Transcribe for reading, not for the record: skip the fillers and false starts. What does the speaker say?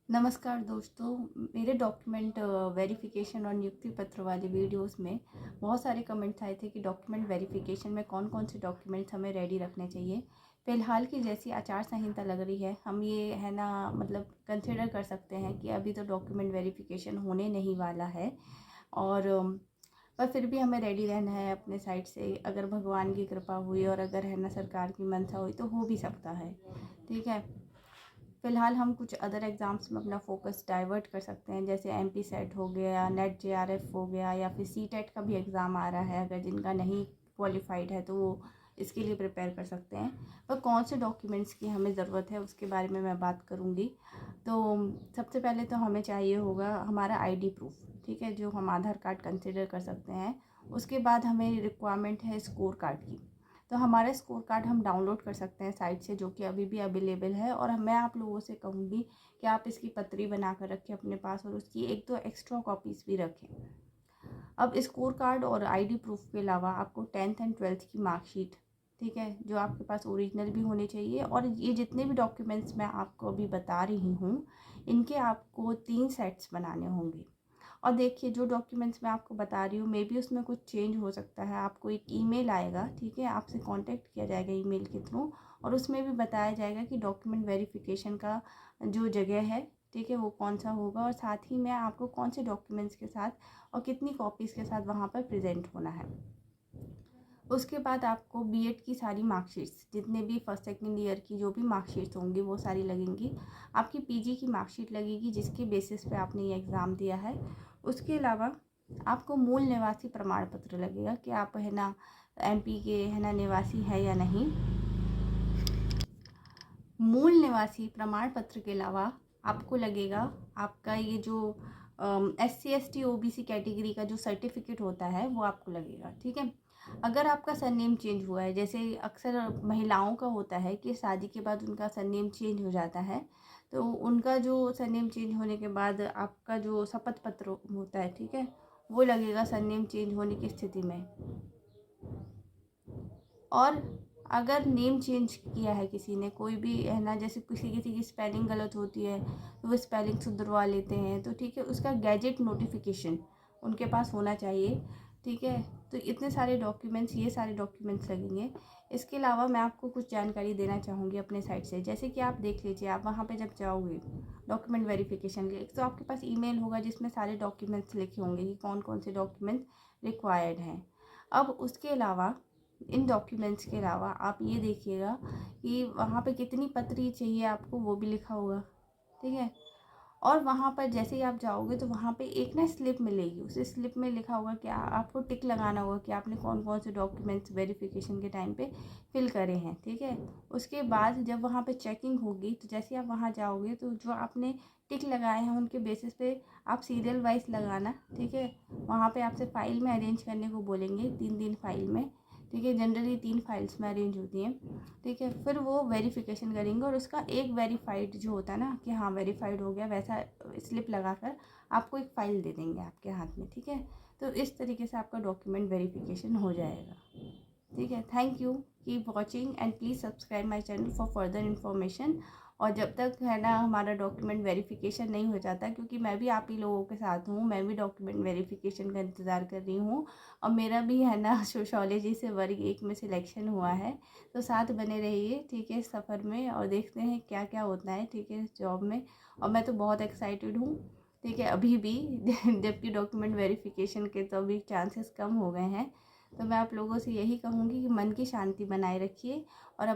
नमस्कार दोस्तों। मेरे डॉक्यूमेंट वेरिफिकेशन और नियुक्ति पत्र वाले वीडियोस में बहुत सारे कमेंट्स आए थे कि डॉक्यूमेंट वेरिफिकेशन में कौन कौन से डॉक्यूमेंट्स हमें रेडी रखने चाहिए। फ़िलहाल की जैसी आचार संहिता लग रही है, हम ये है ना मतलब कंसिडर कर सकते हैं कि अभी तो डॉक्यूमेंट वेरिफिकेशन होने नहीं वाला है। और पर फिर भी हमें रेडी रहना है अपने साइड से। अगर भगवान की कृपा हुई और अगर है ना सरकार की मंशा हुई तो हो भी सकता है। ठीक है, फ़िलहाल हम कुछ अदर एग्ज़ाम्स में अपना फ़ोकस डाइवर्ट कर सकते हैं, जैसे एमपी सेट हो गया, नेट जेआरएफ हो गया, या फिर सीटेट का भी एग्ज़ाम आ रहा है। अगर जिनका नहीं क्वालिफाइड है तो वो इसके लिए प्रिपेयर कर सकते हैं। पर कौन से डॉक्यूमेंट्स की हमें ज़रूरत है उसके बारे में मैं बात करूँगी। तो सबसे पहले तो हमें चाहिए होगा हमारा आईडी प्रूफ, ठीक है, जो हम आधार कार्ड कंसिडर कर सकते हैं। उसके बाद हमें रिक्वायरमेंट है स्कोर कार्ड की। तो हमारा स्कोर कार्ड हम डाउनलोड कर सकते हैं साइट से, जो कि अभी भी अवेलेबल है। और मैं आप लोगों से कहूँगी कि आप इसकी पत्री बना कर रखें अपने पास, और उसकी एक दो एक्स्ट्रा कॉपीज़ भी रखें। अब स्कोर कार्ड और आईडी प्रूफ के अलावा आपको 10th एंड 12th की मार्कशीट, ठीक है, जो आपके पास ओरिजिनल भी होनी चाहिए। और ये जितने भी डॉक्यूमेंट्स मैं आपको अभी बता रही हूँ, इनके आपको 3 सेट्स बनाने होंगे। और देखिए, जो डॉक्यूमेंट्स मैं आपको बता रही हूँ, मे बी उसमें कुछ चेंज हो सकता है। आपको एक ईमेल आएगा, ठीक है, आपसे कांटेक्ट किया जाएगा ईमेल के थ्रू, और उसमें भी बताया जाएगा कि डॉक्यूमेंट वेरिफिकेशन का जो जगह है, ठीक है, वो कौन सा होगा, और साथ ही में आपको कौन से डॉक्यूमेंट्स के साथ और कितनी कॉपीज़ के साथ वहाँ पर प्रेजेंट होना है। उसके बाद आपको बीएड की सारी मार्कशीट्स, जितने भी फर्स्ट सेकेंड ईयर की जो भी मार्कशीट्स होंगी वो सारी लगेंगी। आपकी पीजी की मार्कशीट लगेगी, जिसके बेसिस पे आपने ये एग्ज़ाम दिया है। उसके अलावा आपको मूल निवासी प्रमाण पत्र लगेगा कि आप है ना एमपी के है ना निवासी है या नहीं। मूल निवासी प्रमाण पत्र के अलावा आपको लगेगा आपका ये जो SC ST OBC कैटेगरी का जो सर्टिफिकेट होता है वो आपको लगेगा, ठीक है। अगर आपका सरनेम चेंज हुआ है, जैसे अक्सर महिलाओं का होता है कि शादी के बाद उनका सरनेम चेंज हो जाता है, तो उनका जो सरनेम चेंज होने के बाद आपका जो शपथ पत्र होता है, ठीक है, वो लगेगा सरनेम चेंज होने की स्थिति में। और अगर नेम चेंज किया है किसी ने, कोई भी है ना, जैसे किसी किसी की स्पेलिंग गलत होती है तो वो स्पेलिंग सुधरवा लेते हैं, तो ठीक है, उसका गैजेट नोटिफिकेशन उनके पास होना चाहिए, ठीक है। तो इतने सारे डॉक्यूमेंट्स, ये सारे डॉक्यूमेंट्स लगेंगे। इसके अलावा मैं आपको कुछ जानकारी देना चाहूँगी अपने साइड से। जैसे कि आप देख लीजिए, आप वहाँ पे जब जाओगे डॉक्यूमेंट वेरिफिकेशन के लिए, तो आपके पास ईमेल होगा जिसमें सारे डॉक्यूमेंट्स लिखे होंगे कि कौन कौन से डॉक्यूमेंट्स रिक्वायर्ड हैं। अब उसके अलावा, इन डॉक्यूमेंट्स के अलावा आप ये देखिएगा कि वहाँ पे कितनी पत्री चाहिए आपको, वो भी लिखा होगा, ठीक है। और वहाँ पर जैसे ही आप जाओगे तो वहाँ पे एक ना स्लिप मिलेगी, उस स्लिप में लिखा होगा कि आपको टिक लगाना होगा कि आपने कौन कौन से डॉक्यूमेंट्स वेरिफिकेशन के टाइम पे फिल करे हैं, ठीक है। उसके बाद जब वहाँ पे चेकिंग होगी, तो जैसे आप वहाँ जाओगे तो जो आपने टिक लगाए हैं उनके बेसिस पे आप सीरियल वाइज लगाना, ठीक है। वहाँ पे आपसे फाइल में अरेंज करने को बोलेंगे, 3 फाइल में, ठीक है। जनरली 3 फाइल्स में अरेंज होती हैं, ठीक है। फिर वो वेरिफिकेशन करेंगे और उसका एक वेरीफाइड जो होता है ना कि हाँ वेरीफाइड हो गया, वैसा स्लिप लगाकर आपको एक फ़ाइल दे देंगे आपके हाथ में, ठीक है। तो इस तरीके से आपका डॉक्यूमेंट वेरिफिकेशन हो जाएगा, ठीक है। Thank you, keep watching and please subscribe my channel for further information. और जब तक है ना हमारा डॉक्यूमेंट वेरिफिकेशन नहीं हो जाता, क्योंकि मैं भी आप ही लोगों के साथ हूँ, मैं भी डॉक्यूमेंट वेरिफिकेशन का इंतज़ार कर रही हूँ। और मेरा भी है ना सोशियोलॉजी से वर्ग 1 में सिलेक्शन हुआ है। तो साथ बने रहिए, ठीक है, सफ़र में, और देखते हैं क्या क्या होता है, ठीक है, जॉब में। और मैं तो बहुत एक्साइटेड हूँ, ठीक है, अभी भी जबकि डॉक्यूमेंट वेरिफिकेशन के तो अभी चांसेस कम हो गए हैं। तो मैं आप लोगों से यही कहूँगी कि मन की शांति बनाए रखिए और